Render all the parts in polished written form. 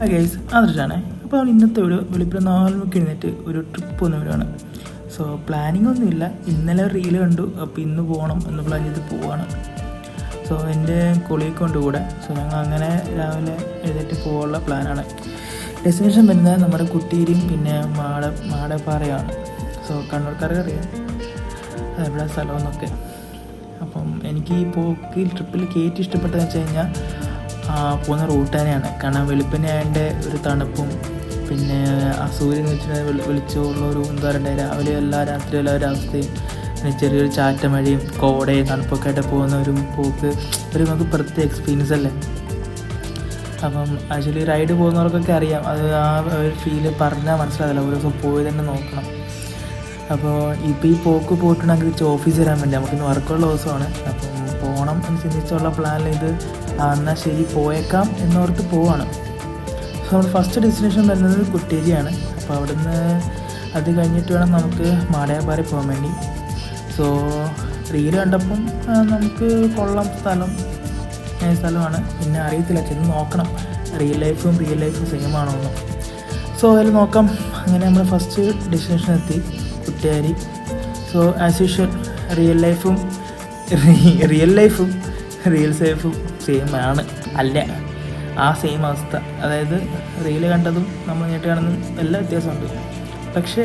Guys ആദർശാണേ. അപ്പോൾ ഇന്നത്തെ ഒരു വെളുപ്പിന് 4 മണിക്ക് എഴുന്നേറ്റ് ഒരു ട്രിപ്പ് വന്ന് വരുവാണ്. സോ പ്ലാനിങ് ഒന്നുമില്ല, ഇന്നലെ റീല് കണ്ടു, അപ്പോൾ ഇന്ന് പോകണം എന്ന് പ്ലാൻ ചെയ്ത് പോവാണ്. സോ എൻ്റെ കൊളീഗ് കൊണ്ട് കൂടെ. സോ ഞങ്ങൾ അങ്ങനെ രാവിലെ എഴുന്നേറ്റ് പോകാനുള്ള പ്ലാനാണ്. ഡെസ്റ്റിനേഷൻ വരുന്നത് നമ്മുടെ കുട്ടീരിയും പിന്നെ മാടപ്പാറയാണ്. സോ കണ്ണൂർക്കാർക്ക് അറിയാം എവിടെ സ്ഥലമെന്നൊക്കെ. അപ്പം എനിക്ക് ഈ പോക്കിൽ ട്രിപ്പിൽ കയറ്റി ഇഷ്ടപ്പെട്ടതെന്ന് വെച്ച് കഴിഞ്ഞാൽ പോകുന്ന റൂട്ട് തന്നെയാണ്. കാരണം വെളുപ്പിനെ അതിൻ്റെ ഒരു തണുപ്പും പിന്നെ ആ സൂര്യൻ വെച്ചിട്ട് വിളിച്ചുള്ള ഒരു എന്താ പറയുക രാവിലെ രാത്രി ഒരു അവസ്ഥയും പിന്നെ ചെറിയൊരു ചാറ്റമഴയും കോടയും തണുപ്പൊക്കെ ആയിട്ട് പോകുന്ന ഒരു പോക്ക് ഒരു നമുക്ക് പ്രത്യേക എക്സ്പീരിയൻസ് അല്ലേ. അപ്പം ആക്ച്വലി റൈഡ് പോകുന്നവർക്കൊക്കെ അറിയാം, അത് ആ ഒരു ഫീല് പറഞ്ഞാൽ മനസ്സിലാവില്ല, ഒരു ദിവസം പോയി തന്നെ നോക്കണം. അപ്പോൾ ഇപ്പോൾ ഈ പോക്ക് പോയിട്ടുണ്ടെങ്കിൽ തിരിച്ച് ഓഫീസ് വരാൻ വേണ്ടി നമുക്കിന്ന് വർക്കുള്ള ദിവസമാണ്. അപ്പം പോകണം എന്ന് ചിന്തിച്ചുള്ള പ്ലാനിൽ ഇത് എന്നാൽ ശരി പോയേക്കാം എന്നോർത്ത് പോവാണ്. സോ നമ്മുടെ ഫസ്റ്റ് ഡെസ്റ്റിനേഷൻ വരുന്നത് കുട്ടേരിയാണ്. അപ്പോൾ അവിടുന്ന് അത് കഴിഞ്ഞിട്ട് വേണം നമുക്ക് മാടയാപ്പാറ പോകാൻ വേണ്ടി. സോ റീല് കണ്ടപ്പം നമുക്ക് കൊള്ളാം സ്ഥലമാണ്. പിന്നെ അറിയത്തില്ല, ചെന്ന് നോക്കണം റിയൽ ലൈഫും സെയിം ആണോ എന്ന്. സോ അതിൽ നോക്കാം. അങ്ങനെ നമ്മൾ ഫസ്റ്റ് ഡെസ്റ്റിനേഷൻ എത്തി, കുട്ടേരി. സോ ആസ് യൂഷ്വൽ റിയൽ ലൈഫും റിയൽ സേഫും സെയിം ആണ് അല്ല, ആ സെയിം അവസ്ഥ. അതായത് റീല് കണ്ടതും നമ്മൾ നേരിട്ട് കാണുന്നതും എല്ലാ വ്യത്യാസമുണ്ട്. പക്ഷേ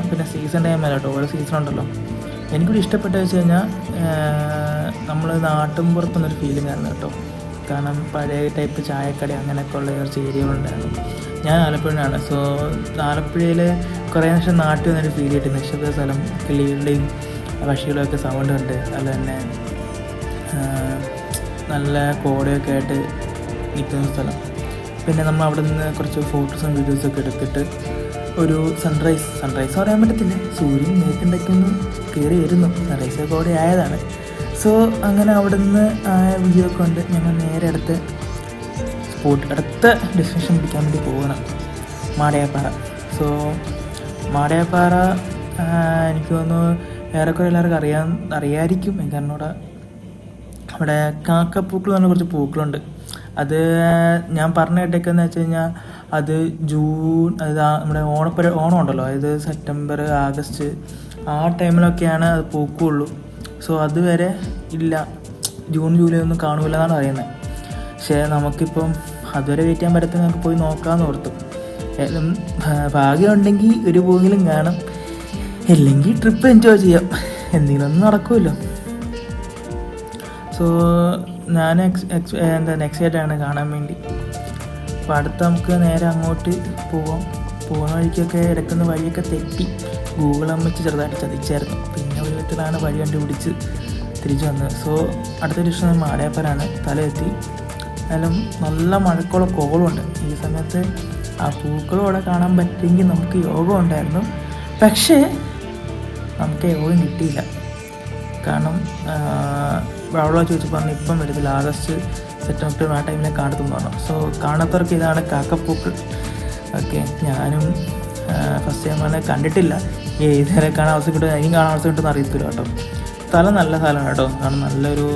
പിന്നെ സീസൺ ടൈമല്ല കേട്ടോ, ഓരോ സീസൺ ഉണ്ടല്ലോ. എനിക്കിവിടെ ഇഷ്ടപ്പെട്ടതെന്ന് വെച്ച് കഴിഞ്ഞാൽ നമ്മൾ നാട്ടിൻപുറത്തുനിന്നൊരു ഫീലിംഗ് ആയിരുന്നു കേട്ടോ. കാരണം പഴയ ടൈപ്പ് ചായക്കട അങ്ങനെയൊക്കെ ഉള്ള കുറച്ച് ഏരിയകളുണ്ടായിരുന്നു. ഞാൻ ആലപ്പുഴയാണ്. സോ ആലപ്പുഴയിൽ കുറേ വർഷം നാട്ടിൽ നിന്നൊരു ഫീൽ കിട്ടി. നിശ്ചിത സ്ഥലം, കിളികളുടെയും പക്ഷികളുടെയൊക്കെ സൗണ്ട് ഉണ്ട്. അതുപോലെ തന്നെ നല്ല കോടയൊക്കെ ആയിട്ട് നിൽക്കുന്ന സ്ഥലം. പിന്നെ നമ്മൾ അവിടെ നിന്ന് കുറച്ച് ഫോട്ടോസും വീഡിയോസൊക്കെ എടുത്തിട്ട് ഒരു സൺറൈസ് പറയാൻ പറ്റത്തില്ല, സൂര്യൻ മേത്തിൻ്റെയൊക്കെ ഒന്ന് കയറി വരുന്നു, സൺറൈസ് കോടെ ആയതാണ്. സോ അങ്ങനെ അവിടെ നിന്ന് വീഡിയോ ഒക്കെ ഉണ്ട്. ഞങ്ങൾ നേരെ അടുത്ത ഡെസ്റ്റിനേഷൻ പിടിക്കാൻ വേണ്ടി പോകണം, മാടയാപ്പാറ. സോ മാടയാപ്പാറ എനിക്ക് തോന്നുന്നു ഏറെക്കുറെ എല്ലാവർക്കും അറിയായിരിക്കും. എനിക്കറിഞ്ഞൂടെ അവിടെ കാക്കപ്പൂക്കൾ എന്ന് പറഞ്ഞ കുറച്ച് പൂക്കളുണ്ട്. അത് ഞാൻ പറഞ്ഞ കേട്ടേക്കെന്ന് വെച്ച് കഴിഞ്ഞാൽ അത് ജൂൺ, അത് നമ്മുടെ ഓണം ഉണ്ടല്ലോ, അതായത് സെപ്റ്റംബർ ആഗസ്റ്റ് ആ ടൈമിലൊക്കെയാണ് അത് പൂക്കുള്ളൂ. സോ അതുവരെ ഇല്ല, ജൂൺ ജൂലൈ ഒന്നും കാണൂല എന്നാണ് പറയുന്നത്. പക്ഷേ നമുക്കിപ്പം അതുവരെ വെയിറ്റ് ചെയ്യാൻ പറ്റത്തില്ല, നമുക്ക് പോയി നോക്കാമെന്ന് ഓർത്തു. ഭാഗ്യമുണ്ടെങ്കിൽ ഒരു പോകിലും കാണും, ഇല്ലെങ്കിൽ ട്രിപ്പ് എൻജോയ് ചെയ്യാം, എന്തെങ്കിലും ഒന്നും നടക്കുമല്ലോ. സോ ഞാൻ എക്സൈറ്റാണ് കാണാൻ വേണ്ടി. അപ്പോൾ അടുത്ത് നമുക്ക് നേരെ അങ്ങോട്ട് പോവാം. പോകുന്ന വഴിക്കൊക്കെ ഇടയ്ക്കുന്ന വഴിയൊക്കെ തെറ്റി ഗൂഗിൾ അമ്മച്ച് ചെറുതായിട്ട് ചതിച്ചായിരുന്നു. പിന്നെ ഒരു വിധത്തിലാണ് വഴി കണ്ടുപിടിച്ച് തിരിച്ചു വന്നത്. സോ അടുത്തൊരു ഇഷ്ടം മാടയാപ്പാറാണ്. എത്തി. എന്നാലും നല്ല മഴക്കുള്ള കോളുണ്ട്. ഈ സമയത്ത് ആ പൂക്കളോടെ കാണാൻ പറ്റുമെങ്കിൽ നമുക്ക് യോഗം ഉണ്ടായിരുന്നു. പക്ഷേ നമുക്ക് യോഗം കിട്ടിയില്ല. കാരണം അവിടെ ചോദിച്ചു പറഞ്ഞു ഇപ്പം വരത്തില്ല, ആഗസ്റ്റ് സെപ്റ്റംബർ ആ ടൈമിലെ കാണത്തും പറഞ്ഞു. സോ കാണാത്തവർക്ക് ഇതാണ് കാക്കപ്പൂക്കൾ. ഓക്കെ, ഞാനും ഫസ്റ്റ് ടൈം വന്ന് കണ്ടിട്ടില്ല. ഇതുവരെ കാണാൻ അവസരം കിട്ടും, എനിക്കും കാണാൻ അവസരം കിട്ടുമെന്ന് അറിയത്തില്ല കേട്ടോ. സ്ഥലം നല്ല സ്ഥലമാണ് കേട്ടോ, കാരണം നല്ലൊരു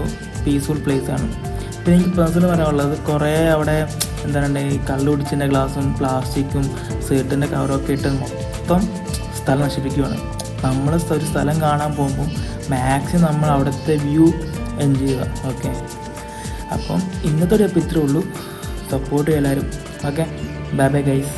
പീസ്ഫുൾ പ്ലേസാണ്. പിന്നെ എനിക്ക് പേഴ്സണൽ പറയാനുള്ളത്, കുറേ അവിടെ എന്താണ് ഈ കള്ളു കുടിച്ചതിൻ്റെ ഗ്ലാസും പ്ലാസ്റ്റിക്കും സീറ്റിൻ്റെ കവറൊക്കെ ഇട്ട് മൊത്തം സ്ഥലം നശിപ്പിക്കുകയാണ്. നമ്മൾ ഒരു സ്ഥലം കാണാൻ പോകുമ്പോൾ മാക്സിമം നമ്മൾ അവിടുത്തെ വ്യൂ എൻജോയ് ചെയ്യുക. ഓക്കെ, അപ്പം ഇന്നത്തെ ഒരു എപ്പിത്രേ ഉള്ളൂ. സപ്പോർട്ട് ചെയ്യുക എല്ലാവരും. Okay, bye bye guys.